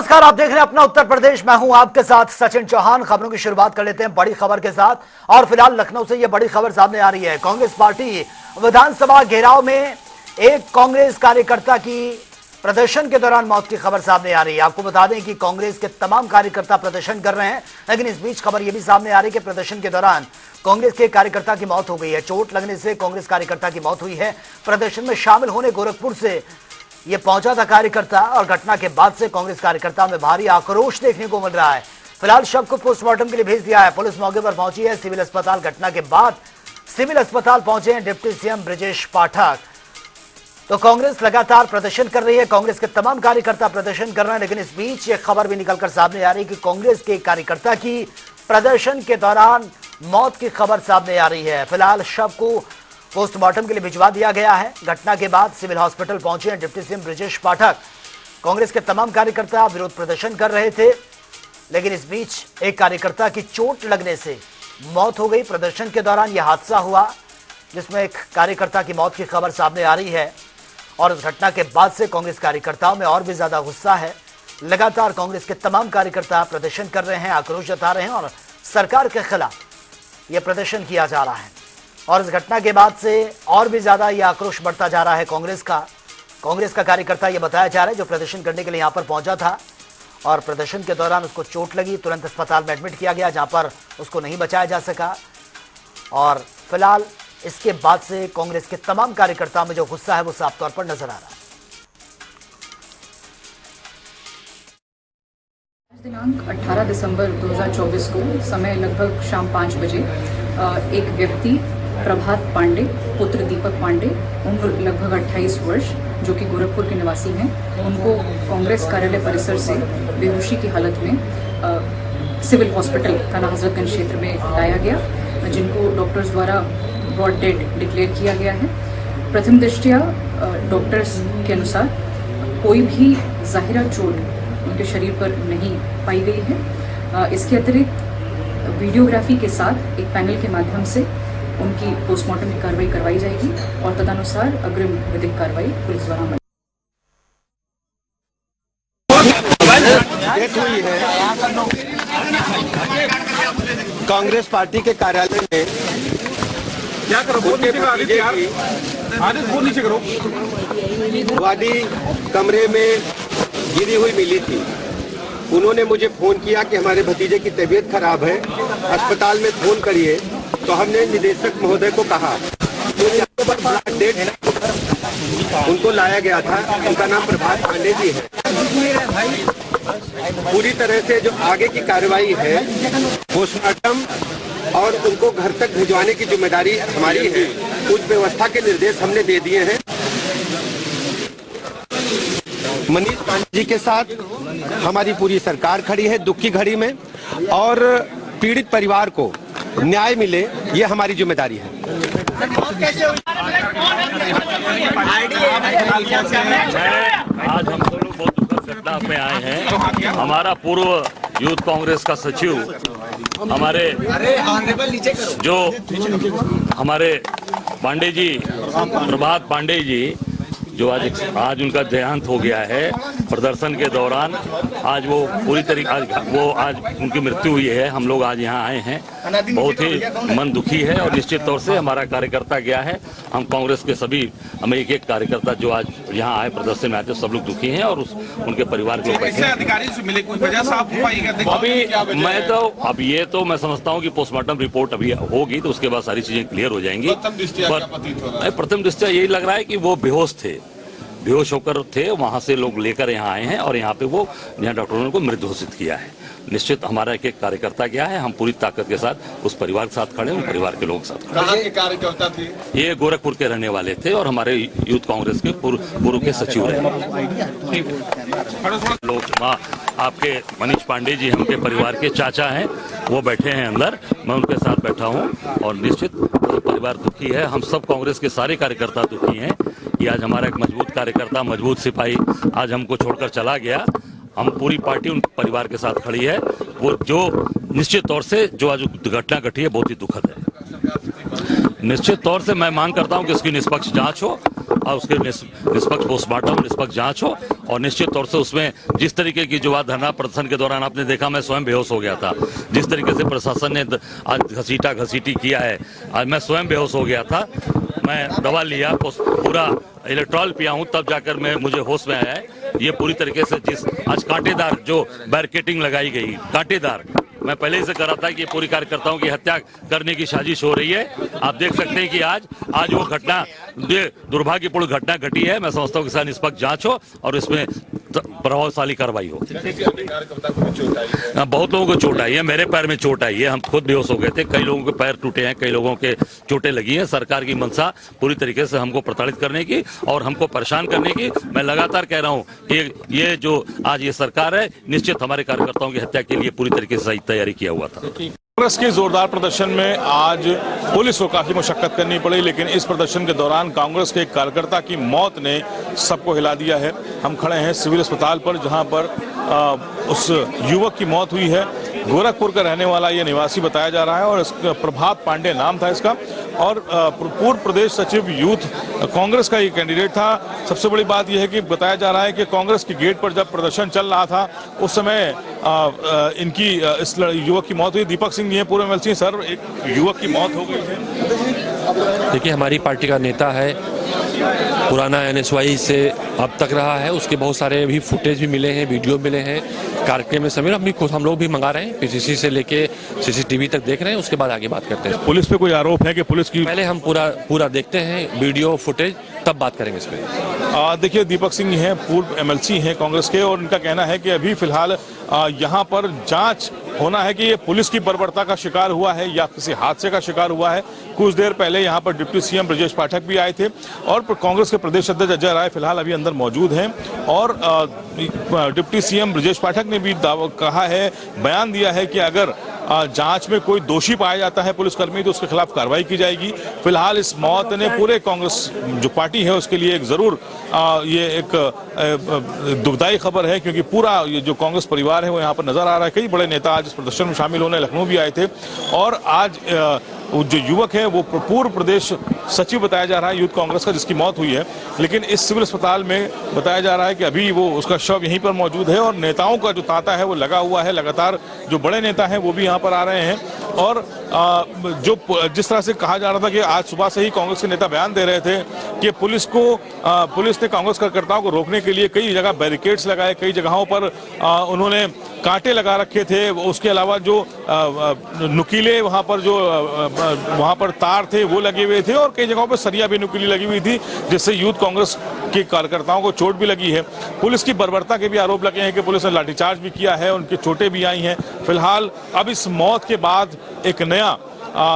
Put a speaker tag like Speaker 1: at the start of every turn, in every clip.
Speaker 1: नमस्कार, आप देख रहे हैं अपना उत्तर प्रदेश। मैं हूं आपके साथ सचिन चौहान। खबरों की शुरुआत कर लेते हैं बड़ी खबर के साथ। और फिलहाल लखनऊ से यह बड़ी खबर सामने आ रही है। कांग्रेस पार्टी विधानसभा घेराव में एक कांग्रेस कार्यकर्ता की प्रदर्शन के दौरान मौत की खबर सामने आ रही है। आपको बता दें कि कांग्रेस के तमाम कार्यकर्ता प्रदर्शन कर रहे हैं, लेकिन इस बीच खबर यह भी सामने आ रही है कि प्रदर्शन के दौरान कांग्रेस के कार्यकर्ता की मौत हो गई है। चोट लगने से कांग्रेस कार्यकर्ता की मौत हुई है। प्रदर्शन में शामिल होने गोरखपुर से ये पहुंचा था कार्यकर्ता, और घटना के बाद से कांग्रेस कार्यकर्ता में भारी आक्रोश देखने को मिल रहा है। फिलहाल शव को पोस्टमार्टम के लिए भेज दिया है। पुलिस मौके पर पहुंची है। सिविल अस्पताल घटना के बाद सिविल अस्पताल पहुंचे हैं डिप्टी सीएम ब्रजेश पाठक। तो कांग्रेस लगातार प्रदर्शन कर रही है, कांग्रेस के तमाम कार्यकर्ता प्रदर्शन कर रहे हैं, लेकिन इस बीच ये खबर भी निकलकर सामने आ रही है कि कांग्रेस के कार्यकर्ता की प्रदर्शन के दौरान मौत की खबर सामने आ रही है। फिलहाल शव को पोस्टमार्टम के लिए भिजवा दिया गया है। घटना के बाद सिविल हॉस्पिटल पहुंचे हैं डिप्टी सीएम ब्रजेश पाठक। कांग्रेस के तमाम कार्यकर्ता विरोध प्रदर्शन कर रहे थे, लेकिन इस बीच एक कार्यकर्ता की चोट लगने से मौत हो गई। प्रदर्शन के दौरान यह हादसा हुआ जिसमें एक कार्यकर्ता की मौत की खबर सामने आ रही है, और इस घटना के बाद से कांग्रेस कार्यकर्ताओं में और भी ज्यादा गुस्सा है। लगातार कांग्रेस के तमाम कार्यकर्ता प्रदर्शन कर रहे हैं, आक्रोश जता रहे हैं, और सरकार के खिलाफ यह प्रदर्शन किया जा रहा है। और इस घटना के बाद से और भी ज्यादा यह आक्रोश बढ़ता जा रहा है कांग्रेस का कार्यकर्ता यह बताया जा रहा है जो प्रदर्शन करने के लिए यहां पर पहुंचा था, और प्रदर्शन के दौरान उसको चोट लगी, तुरंत अस्पताल में एडमिट किया गया जहां पर उसको नहीं बचाया जा सका। और फिलहाल इसके बाद से कांग्रेस के तमाम कार्यकर्ताओं में जो गुस्सा है वो साफ तौर पर नजर आ रहा है।
Speaker 2: दिनांक 18 दिसंबर 2024 को समय लगभग शाम 5 बजे एक व्यक्ति प्रभात पांडे पुत्र दीपक पांडे उम्र लगभग 28 वर्ष जो कि गोरखपुर के निवासी हैं, उनको कांग्रेस कार्यालय परिसर से बेहोशी की हालत में सिविल हॉस्पिटल थाना हजरतगंज क्षेत्र में लाया गया, जिनको डॉक्टर्स द्वारा ब्रॉड डेड डिक्लेयर किया गया है। प्रथम दृष्टया डॉक्टर्स के अनुसार कोई भी जाहिरा चोट उनके शरीर पर नहीं पाई गई है। इसके अतिरिक्त वीडियोग्राफी के साथ एक पैनल के माध्यम से उनकी पोस्टमार्टम की कार्रवाई करवाई जाएगी, और तदनुसार अग्रिम विधिक कार्रवाई पुलिस द्वारा
Speaker 3: हुई है। कांग्रेस पार्टी के कार्यालय में क्या करो वादी कमरे में गिरी हुई मिली थी। उन्होंने मुझे फोन किया कि हमारे भतीजे की तबीयत खराब है, अस्पताल में फोन करिए। तो हमने निदेशक महोदय को कहा, तो डेट उनको लाया गया था। उनका नाम प्रभात पांडे जी है। पूरी तरह से जो आगे की कार्रवाई है, पोस्टमार्टम और उनको घर तक भिजवाने की जिम्मेदारी हमारी है। उस व्यवस्था के निर्देश हमने दे दिए हैं। मनीष पांडे जी के साथ हमारी पूरी सरकार खड़ी है दुख की घड़ी में, और पीड़ित परिवार को न्याय मिले, ये हमारी जिम्मेदारी है।
Speaker 4: आज हम लोग बहुत दुखद घटना में आए हैं। हमारा पूर्व यूथ कांग्रेस का सचिव, हमारे जो हमारे पांडे जी, प्रभात पांडे जी, जो आज उनका देहांत हो गया है प्रदर्शन के दौरान। आज वो पूरी तरीके आज उनकी मृत्यु हुई है। हम लोग आज यहाँ आए हैं, बहुत ही मन दुखी है, और निश्चित तौर से हमारा कार्यकर्ता गया है। हम कांग्रेस के सभी एक एक कार्यकर्ता जो आज यहाँ आए प्रदर्शन में आते, सब लोग दुखी हैं, और उनके परिवार के लोग
Speaker 5: अधिकारी से मिले, कुछ वजह साफ हो पाएगा?
Speaker 4: अभी मैं तो समझता हूँ कि पोस्टमार्टम रिपोर्ट अभी होगी, तो उसके बाद सारी चीजें क्लियर हो जाएंगी। प्रथम दृष्टया यही लग रहा है कि वो बेहोश होकर थे, वहां से लोग लेकर यहाँ आए हैं, और यहाँ पे वो यहाँ डॉक्टरों ने उनको मृत घोषित किया है। निश्चित हमारा एक एक कार्यकर्ता गया है, हम पूरी ताकत के साथ उस परिवार के साथ खड़े हैं, उन परिवार के लोगों के साथ खड़े।
Speaker 5: कहाँ के कार्यकर्ता थे?
Speaker 4: ये गोरखपुर के रहने वाले थे, और हमारे यूथ कांग्रेस के पूर्व के सचिव रहे लोग। वहाँ आपके मनीष पांडे जी उनके परिवार के चाचा हैं, वो बैठे हैं अंदर, मैं उनके साथ बैठा हूँ, और निश्चित परिवार दुखी है। हम सब कांग्रेस के सारे कार्यकर्ता दुखी हैं कि आज हमारा एक मजबूत कार्यकर्ता, मजबूत सिपाही आज हमको छोड़कर चला गया। हम पूरी पार्टी उन परिवार के साथ खड़ी है। वो जो निश्चित तौर से जो आज घटना घटी है बहुत ही दुखद है। निश्चित तौर से मैं मांग करता हूं कि इसकी निष्पक्ष जांच हो, और उसके निष्पक्ष पोस्टमार्टम, निष्पक्ष जांच हो और निश्चित तौर से उसमें जिस तरीके की जो धरना प्रदर्शन के दौरान आपने देखा, मैं स्वयं बेहोश हो गया था। जिस तरीके से प्रशासन ने आज घसीटा किया है, आज मैं स्वयं बेहोश हो गया था। मैं दवा लिया, पूरा इलेक्ट्रॉल पिया हूं, तब जाकर मुझे होश में आया है। ये पूरी तरीके से जिस आज कांटेदार जो बैरिकेडिंग लगाई गई, कांटेदार, मैं पहले ही से कर रहा था कि ये पूरी कार्यकर्ताओं की हत्या करने की साजिश हो रही है। आप देख सकते हैं कि आज वो घटना, दुर्भाग्यपूर्ण घटना घटी है। मैं समझता हूँ कि साथ निष्पक्ष जांच हो और इसमें प्रभावशाली कार्रवाई हो। बहुत लोगों को चोट आई है, मेरे पैर में चोट आई है, हम खुद बेहोश हो गए थे। कई लोगों के पैर टूटे हैं, कई लोगों के चोटें लगी हैं। सरकार की मंशा पूरी तरीके से हमको प्रताड़ित करने की और हमको परेशान करने की। मैं लगातार कह रहा हूँ कि ये जो आज ये सरकार है, निश्चित हमारे कार्यकर्ताओं की हत्या के लिए पूरी तरीके से तैयारी किया हुआ था।
Speaker 5: कांग्रेस के जोरदार प्रदर्शन में आज पुलिस को काफी मशक्कत करनी पड़ी, लेकिन इस प्रदर्शन के दौरान कांग्रेस के एक कार्यकर्ता की मौत ने सबको हिला दिया है। हम खड़े हैं सिविल अस्पताल पर, जहां पर उस युवक की मौत हुई है। गोरखपुर का रहने वाला ये निवासी बताया जा रहा है और प्रभात पांडे नाम था इसका, और पूर्व प्रदेश सचिव यूथ कांग्रेस का ये कैंडिडेट था। सबसे बड़ी बात यह है कि बताया जा रहा है कि कांग्रेस के गेट पर जब प्रदर्शन चल रहा था उस समय इनकी इस युवक की मौत हुई। दीपक सिंह जी हैं, पूर्व एमएलसी। सर, एक युवक की मौत हो गई है।
Speaker 6: देखिए, हमारी पार्टी का नेता है, पुराना एनएसवाई से अब तक रहा है। उसके बहुत सारे अभी फुटेज भी मिले हैं, वीडियो मिले हैं कार्यक्रम में। समीर, अपनी खुद हम लोग भी मंगा रहे हैं, पीसीसी से लेके सीसीटीवी तक देख रहे हैं, उसके बाद आगे बात करते हैं।
Speaker 5: पुलिस पे कोई आरोप है कि पुलिस की?
Speaker 6: पहले हम पूरा देखते हैं वीडियो फुटेज, तब बात करेंगे इस पर।
Speaker 5: देखिए, दीपक सिंह हैं, पूर्व एमएलसी हैं कांग्रेस के, और इनका कहना है कि अभी फिलहाल यहाँ पर जांच होना है कि ये पुलिस की बर्बरता का शिकार हुआ है या किसी हादसे का शिकार हुआ है। कुछ देर पहले यहाँ पर डिप्टी सीएम ब्रजेश पाठक भी आए थे और कांग्रेस के प्रदेश अध्यक्ष अजय राय फिलहाल अभी अंदर मौजूद हैं, और डिप्टी सीएम ब्रजेश पाठक ने भी कहा है, बयान दिया है कि अगर जांच में कोई दोषी पाया जाता है पुलिसकर्मी तो उसके खिलाफ कार्रवाई की जाएगी। फिलहाल इस मौत ने पूरे कांग्रेस जो पार्टी है उसके लिए एक जरूर ये एक दुखदायी खबर है, क्योंकि पूरा ये जो कांग्रेस परिवार है वो यहाँ पर नजर आ रहा है। कई बड़े नेता आज इस प्रदर्शन में शामिल होने लखनऊ भी आए थे, और आज जो युवक है वो पूर्व प्रदेश सचिव बताया जा रहा है यूथ कांग्रेस का, जिसकी मौत हुई है। लेकिन इस सिविल अस्पताल में बताया जा रहा है कि अभी वो उसका शव यहीं पर मौजूद है, और नेताओं का जो तांता है वो लगा हुआ है। लगातार जो बड़े नेता हैं वो भी यहाँ पर आ रहे हैं, और जो जिस तरह से कहा जा रहा था कि आज सुबह से ही कांग्रेस के नेता बयान दे रहे थे कि पुलिस ने कांग्रेस कार्यकर्ताओं को रोकने के लिए कई जगह बैरिकेड्स लगाए, कई जगहों पर उन्होंने कांटे लगा रखे थे। उसके अलावा जो नुकीले वहाँ पर तार थे वो लगे हुए थे, और कई जगहों पर सरिया भी नुकीली लगी हुई थी, जिससे यूथ कांग्रेस के कार्यकर्ताओं को चोट भी लगी है। पुलिस की बर्बरता के भी आरोप लगे हैं कि पुलिस ने लाठीचार्ज भी किया है, उनकी चोटें भी आई हैं। फिलहाल अब इस मौत के बाद एक नया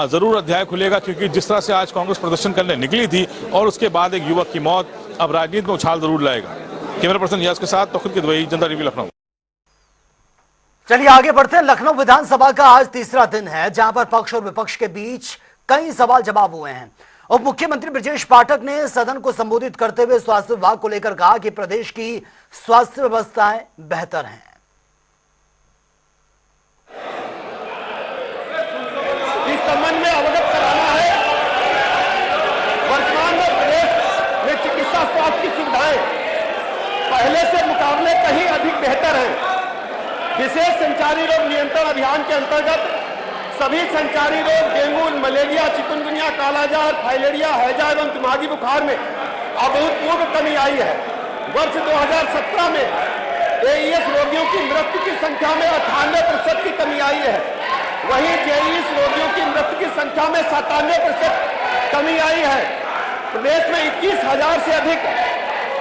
Speaker 5: जरूर अध्याय खुलेगा, क्योंकि जिस तरह से आज कांग्रेस प्रदर्शन करने निकली थी और उसके बाद एक युवक की मौत अब राजनीति में उछाल जरूर लाएगा। कैमरा पर्सन यास के साथ तौकीर किदवई, जनता टीवी, लखनऊ।
Speaker 1: चलिए आगे बढ़ते हैं। लखनऊ विधानसभा का आज तीसरा दिन है, जहां पर पक्ष और विपक्ष के बीच कई सवाल जवाब हुए हैं। उप मुख्यमंत्री ब्रजेश पाठक ने सदन को संबोधित करते हुए स्वास्थ्य विभाग को लेकर कहा कि प्रदेश की स्वास्थ्य व्यवस्थाएं बेहतर हैं।
Speaker 3: इस संबंध में अवगत कराना है, वर्तमान में प्रदेश में चिकित्सा स्वास्थ्य की सुविधाएं पहले से मुकाबले कहीं अधिक बेहतर हैं। विशेष संचारी रोग नियंत्रण अभियान के अंतर्गत सभी संचारी रोग, डेंगू, मलेरिया, चिकनगुनिया, कालाजार, फाइलेरिया, हैजा एवं दिमागी बुखार में अभूतपूर्व कमी आई है। वर्ष 2017 में एईएस रोगियों की मृत्यु की संख्या में 98% की कमी आई है। वहीं जेईएस रोगियों की मृत्यु की संख्या में 97% कमी आई है। प्रदेश में 21,000 से अधिक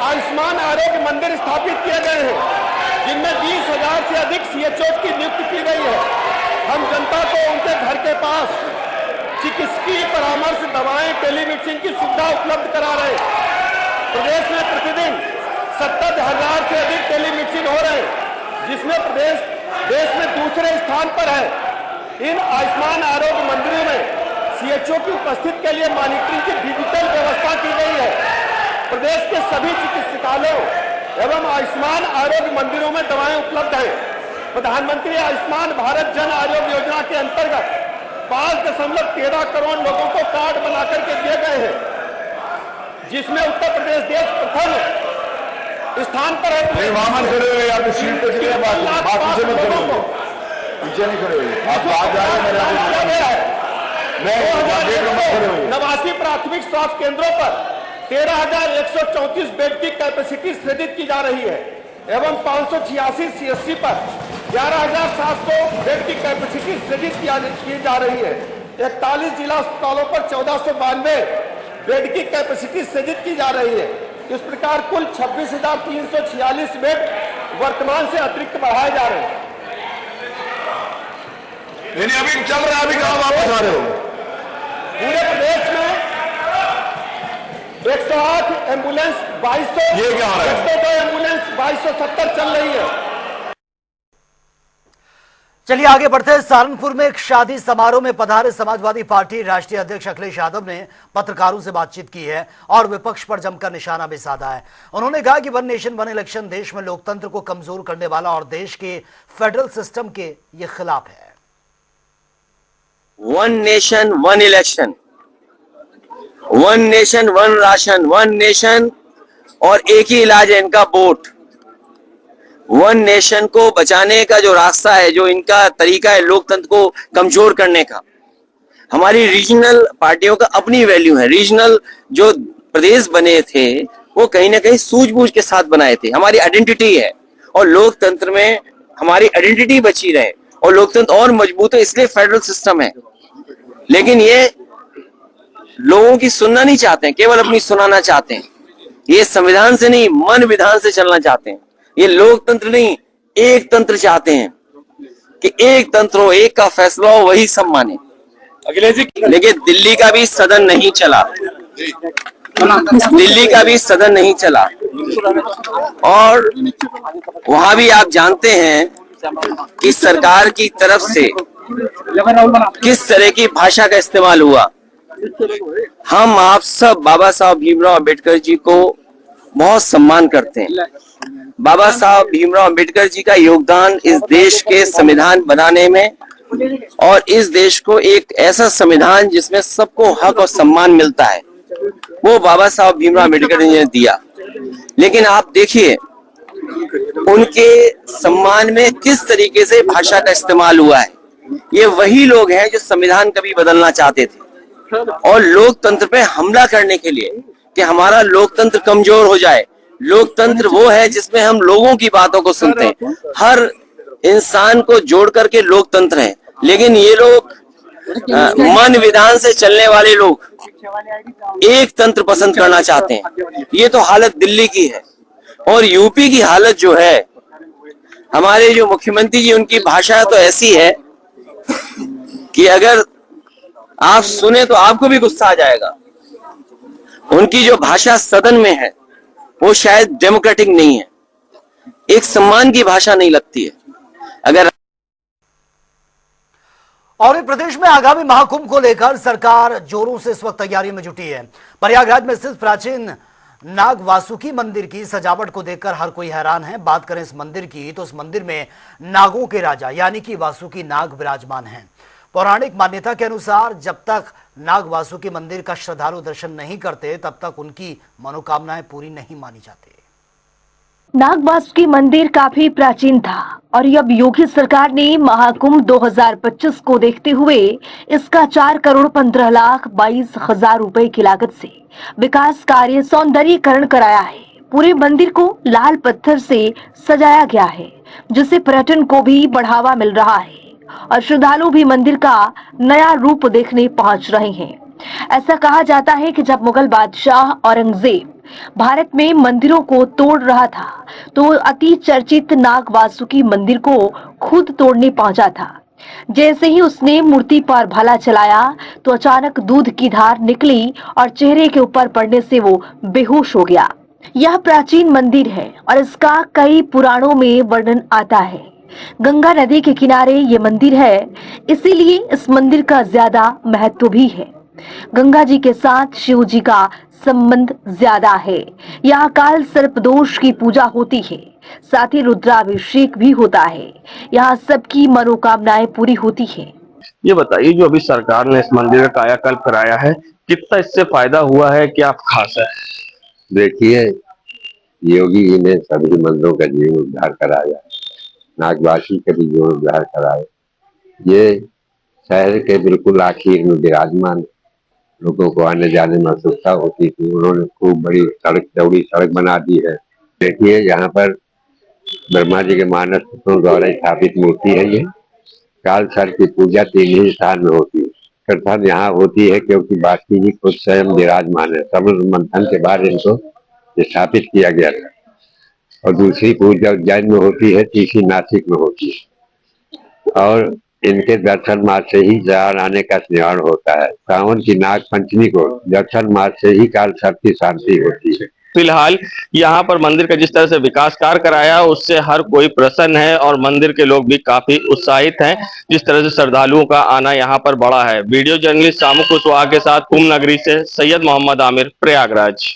Speaker 3: आयुष्मान आरोग्य मंदिर स्थापित किए गए हैं, जिनमें 20,000 से अधिक सीएचओ की नियुक्ति की गई है। हम जनता को उनके घर के पास चिकित्सकीय परामर्श, दवाएं, टेलीमेडिसिन की सुविधा उपलब्ध करा रहे हैं। प्रदेश में प्रतिदिन 70,000 से अधिक टेलीमेडिसिन हो रहे हैं, जिसमें प्रदेश देश में दूसरे स्थान पर है। इन आयुष्मान आरोग्य मंदिरों में सीएचओ की उपस्थिति के लिए मॉनिटरिंग की डिजिटल व्यवस्था की गई है। प्रदेश के सभी चिकित्सालयों एवं आयुष्मान आरोग्य मंदिरों में दवाएं उपलब्ध हैं। प्रधानमंत्री आयुष्मान भारत जन आरोग्य योजना के अंतर्गत 5.13 करोड़ लोगों को कार्ड बनाकर के दिए गए हैं। जिसमें उत्तर प्रदेश देश प्रथम स्थान पर है।
Speaker 7: नहीं, वहां मत खड़े हुए, आप सीट पे चलिए, बात पीछे मत खड़े हुए, पीछे नहीं खड़े हुए, आप बात जा रहे हैं।
Speaker 3: 89 प्राथमिक स्वास्थ्य केंद्रों पर 13,134 बेड की कैपेसिटी सृजित की जा रही है एवं 586 CSC पर 11,700 बेड की कैपेसिटी सृजित की जा रही है। 41 जिला अस्पतालों पर 1492 बेड की कैपेसिटी सृजित की जा रही है। इस प्रकार कुल 26,346 बेड वर्तमान से अतिरिक्त बढ़ाए जा रहे हैं।
Speaker 7: अभी चल रहा है, अभी कहाँ वापस आ रहे हो?
Speaker 3: पूरे प्रदेश में 108 एम्बुलेंस 2200,
Speaker 7: ये क्या है?
Speaker 3: 102 एम्बुलेंस 2270 चल रही है।
Speaker 1: चलिए आगे बढ़ते हैं। सहारनपुर में एक शादी समारोह में पधारे समाजवादी पार्टी राष्ट्रीय अध्यक्ष अखिलेश यादव ने पत्रकारों से बातचीत की है और विपक्ष पर जमकर निशाना भी साधा है। उन्होंने कहा कि वन नेशन वन इलेक्शन देश में लोकतंत्र को कमजोर करने वाला और देश के फेडरल सिस्टम के ये खिलाफ है।
Speaker 8: One nation one election, one nation one ration, one nation और एक ही इलाज है इनका, वोट। वन नेशन को बचाने का जो रास्ता है, जो इनका तरीका है लोकतंत्र को कमजोर करने का। हमारी रीजनल पार्टियों का अपनी वैल्यू है। रीजनल जो प्रदेश बने थे वो कहीं ना कहीं सूझबूझ के साथ बनाए थे। हमारी आइडेंटिटी है और लोकतंत्र में हमारी आइडेंटिटी बची रहे और लोकतंत्र और मजबूत है, इसलिए फेडरल सिस्टम है। लेकिन ये लोगों की सुनना नहीं चाहते हैं, केवल अपनी सुनाना चाहते हैं। ये संविधान से नहीं, मन विधान से चलना चाहते हैं। ये लोकतंत्र नहीं, एक तंत्र चाहते हैं कि एक तंत्र हो, एक का फैसला हो, वही सब माने। अखिलेश जी, लेकिन दिल्ली का भी सदन नहीं चला, दिल्ली का भी सदन नहीं चला। और वहां भी आप जानते हैं कि सरकार की तरफ से किस तरह की भाषा का इस्तेमाल हुआ। हम आप सब बाबा साहब भीमराव अंबेडकर जी को बहुत सम्मान करते हैं। बाबा साहब भीमराव अंबेडकर जी का योगदान इस देश के संविधान बनाने में और इस देश को एक ऐसा संविधान जिसमें सबको हक और सम्मान मिलता है, वो बाबा साहब भीमराव अंबेडकर जी ने दिया। लेकिन आप देखिए उनके सम्मान में किस तरीके से भाषा का इस्तेमाल हुआ है। ये वही लोग हैं जो संविधान कभी बदलना चाहते थे और लोकतंत्र पे हमला करने के लिए कि हमारा लोकतंत्र कमजोर हो जाए। लोकतंत्र वो है जिसमें हम लोगों की बातों को सुनते हैं, हर इंसान को जोड़ करके लोकतंत्र है। लेकिन ये लोग मन विधान से चलने वाले लोग एक तंत्र पसंद करना चाहते हैं। ये तो हालत दिल्ली की है। और यूपी की हालत जो है, हमारे जो मुख्यमंत्री जी, उनकी भाषा तो ऐसी है कि अगर आप सुने तो आपको भी गुस्सा आ जाएगा। उनकी जो भाषा सदन में है वो शायद डेमोक्रेटिक नहीं है, एक सम्मान की भाषा नहीं लगती है। अगर
Speaker 1: और प्रदेश में आगामी महाकुंभ को लेकर सरकार जोरों से इस वक्त तैयारी में जुटी है। प्रयागराज में स्थित प्राचीन नाग वासुकी मंदिर की सजावट को देखकर हर कोई हैरान है। बात करें इस मंदिर की तो इस मंदिर में नागों के राजा यानी कि वासुकी नाग विराजमान हैं। पौराणिक मान्यता के अनुसार जब तक नाग वासुकी मंदिर का श्रद्धालु दर्शन नहीं करते तब तक उनकी मनोकामनाएं पूरी नहीं मानी जाती।
Speaker 9: नाग वासुकी मंदिर काफी प्राचीन था और अब योगी सरकार ने महाकुंभ 2025 को देखते हुए इसका 4,15,22,000 रुपए की लागत से विकास कार्य सौंदर्यीकरण कराया है। पूरे मंदिर को लाल पत्थर से सजाया गया है, जिससे पर्यटन को भी बढ़ावा मिल रहा है और श्रद्धालु भी मंदिर का नया रूप देखने पहुंच रहे हैं। ऐसा कहा जाता है कि जब मुगल बादशाह औरंगजेब भारत में मंदिरों को तोड़ रहा था तो अति चर्चित नाग वासुकी मंदिर को खुद तोड़ने पहुंचा था। जैसे ही उसने मूर्ति पर भाला चलाया तो अचानक दूध की धार निकली और चेहरे के ऊपर पड़ने से वो बेहोश हो गया। यह प्राचीन मंदिर है और इसका कई पुराणों में वर्णन आता है। गंगा नदी के किनारे ये मंदिर है, इसीलिए इस मंदिर का ज्यादा महत्व भी है। गंगा जी के साथ शिव जी का संबंध ज्यादा है। यहाँ काल सर्प दोष की पूजा होती है, साथ ही रुद्राभिषेक भी होता है। यहाँ सबकी मनोकामनाएं पूरी होती है।
Speaker 10: ये बताइए, जो अभी सरकार ने इस मंदिर का कायाकल्प कराया है, कितना इससे फायदा हुआ है, क्या खास है? देखिए, योगी जी ने सभी मंदिरों का जीवन उद्धार कराया, नागवासी का भी जीवन उद्धार कराया। ये शहर के बिल्कुल आखिर में विराजमान, लोगों को आने जाने में असुविधा होती थी, उन्होंने खूब बड़ी सड़क, चौड़ी सड़क बना दी है। देखिए, यहाँ पर ब्रह्मा जी के मानस पुत्रों द्वारा स्थापित मूर्ति है। ये काल सर की पूजा 3 ही स्थान में होती है। प्रथम यहाँ होती है क्योंकि बासुकी जी खुद स्वयं विराजमान है, समुद्र मंथन के बाद इनको स्थापित किया गया था। और दूसरी पूजा उज्जैन में होती है, तीसरी नासिक में होती है। और इनके दर्शन मार्ग से ही जान आने का निर्माण होता है। सावन की नाग पंचमी को दर्शन मार्ग से ही काल सर्प की शांति होती है।
Speaker 11: फिलहाल यहाँ पर मंदिर का जिस तरह से विकास कार्य कराया उससे हर कोई प्रसन्न है और मंदिर के लोग भी काफी उत्साहित हैं। जिस तरह से श्रद्धालुओं का आना यहाँ पर बढ़ा है। वीडियो जर्नलिस्ट शामू कुशवाहा के साथ कुंभ नगरी से सैयद मोहम्मद आमिर, प्रयागराज।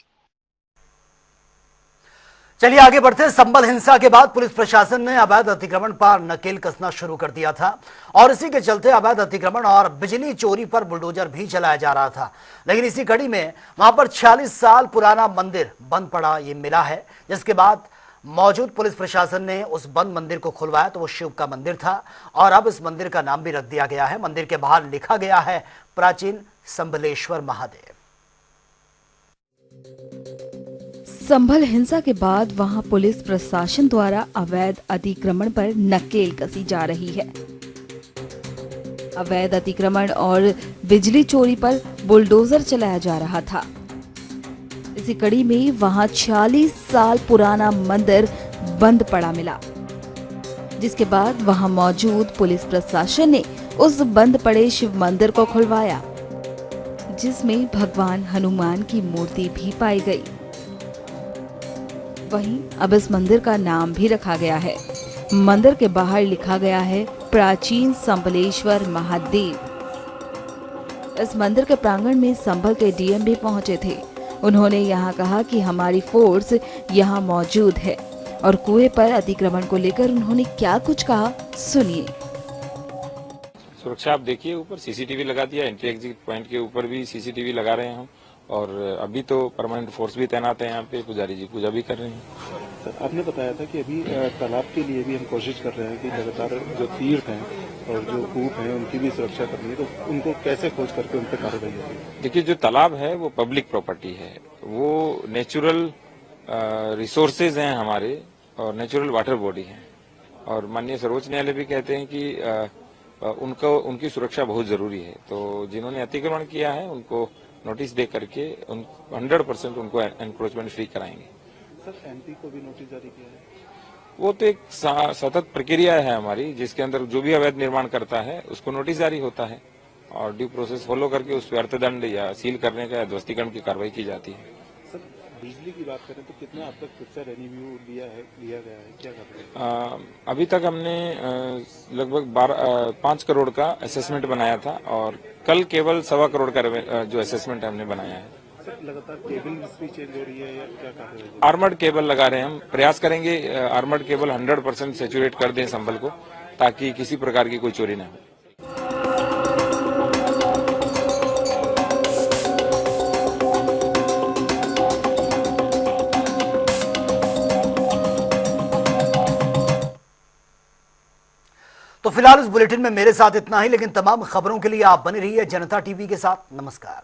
Speaker 1: चलिए आगे बढ़ते हैं। संभल हिंसा के बाद पुलिस प्रशासन ने अवैध अतिक्रमण पर नकेल कसना शुरू कर दिया था और इसी के चलते अवैध अतिक्रमण और बिजली चोरी पर बुलडोजर भी चलाया जा रहा था। लेकिन इसी कड़ी में वहां पर 46 साल पुराना मंदिर बंद पड़ा ये मिला है, जिसके बाद मौजूद पुलिस प्रशासन ने उस बंद मंदिर को खुलवाया तो वो शिव का मंदिर था और अब इस मंदिर का नाम भी रख दिया गया है। मंदिर के बाहर लिखा गया है प्राचीन संबलेश्वर महादेव।
Speaker 12: संभल हिंसा के बाद वहां पुलिस प्रशासन द्वारा अवैध अतिक्रमण पर नकेल कसी जा रही है। अवैध अतिक्रमण और बिजली चोरी पर बुलडोजर चलाया जा रहा था। इसी कड़ी में वहां 46 साल पुराना मंदिर बंद पड़ा मिला, जिसके बाद वहां मौजूद पुलिस प्रशासन ने उस बंद पड़े शिव मंदिर को खुलवाया, जिसमें भगवान हनुमान की मूर्ति भी पाई गई। वहीं अब इस मंदिर का नाम भी रखा गया है। मंदिर के बाहर लिखा गया है प्राचीन संबलेश्वर महादेव। इस मंदिर के प्रांगण में संभल के डीएम भी पहुंचे थे। उन्होंने यहां कहा कि हमारी फोर्स यहां मौजूद है और कुएं पर अतिक्रमण को लेकर उन्होंने क्या कुछ कहा, सुनिए।
Speaker 13: सुरक्षा आप देखिए, ऊपर सीसीटीवी लगा दिया, एंट्री एग्जिट पॉइंट के ऊपर भी सीसीटीवी लगा रहे हैं हम और अभी तो परमानेंट फोर्स भी तैनात है यहाँ पे। पुजारी जी पूजा भी कर रहे हैं।
Speaker 14: सर, आपने बताया था कि अभी तालाब के लिए भी हम कोशिश कर रहे हैं कि लगातार जो तीर्थ हैं और जो कूप हैं उनकी भी सुरक्षा करनी है, तो उनको कैसे खोज करके उन पर कार्रवाई होगी?
Speaker 13: देखिए, जो तालाब है वो पब्लिक प्रॉपर्टी है, वो नेचुरल रिसोर्सेज हैं हमारे और नेचुरल वाटर बॉडी है और माननीय सर्वोच्च न्यायालय भी कहते हैं कि उनकी सुरक्षा बहुत जरूरी है। तो जिन्होंने अतिक्रमण किया है उनको नोटिस दे करके 100% उनको एनक्रोचमेंट फ्री कराएंगे।
Speaker 14: सर, एमपी को भी नोटिस जारी किया है?
Speaker 13: वो तो एक सतत प्रक्रिया है हमारी, जिसके अंदर जो भी अवैध निर्माण करता है उसको नोटिस जारी होता है और ड्यू प्रोसेस फॉलो करके उस पर अर्थदंड या सील करने का या ध्वस्तीकरण की कार्रवाई की जाती है।
Speaker 14: सर, बिजली की बात करें तो कितना अब तक फिर से रिन्यू लिया गया है, क्या कर रहे हैं?
Speaker 13: अभी तक हमने लगभग 5 करोड़ का असेसमेंट बनाया था और कल केवल 1.25 करोड़ का जो असेसमेंट हमने बनाया है।
Speaker 14: सर, लगातार केबल भी चेंज हो रही है या क्या कर रहे हैं?
Speaker 13: आर्मर्ड केबल लगा रहे हैं हम। प्रयास करेंगे आर्मर्ड केबल 100% सैचुरेट कर दें संभल को, ताकि किसी प्रकार की कोई चोरी न हो।
Speaker 1: तो फिलहाल इस बुलेटिन में मेरे साथ इतना ही, लेकिन तमाम खबरों के लिए आप बने रहिए जनता टीवी के साथ। नमस्कार।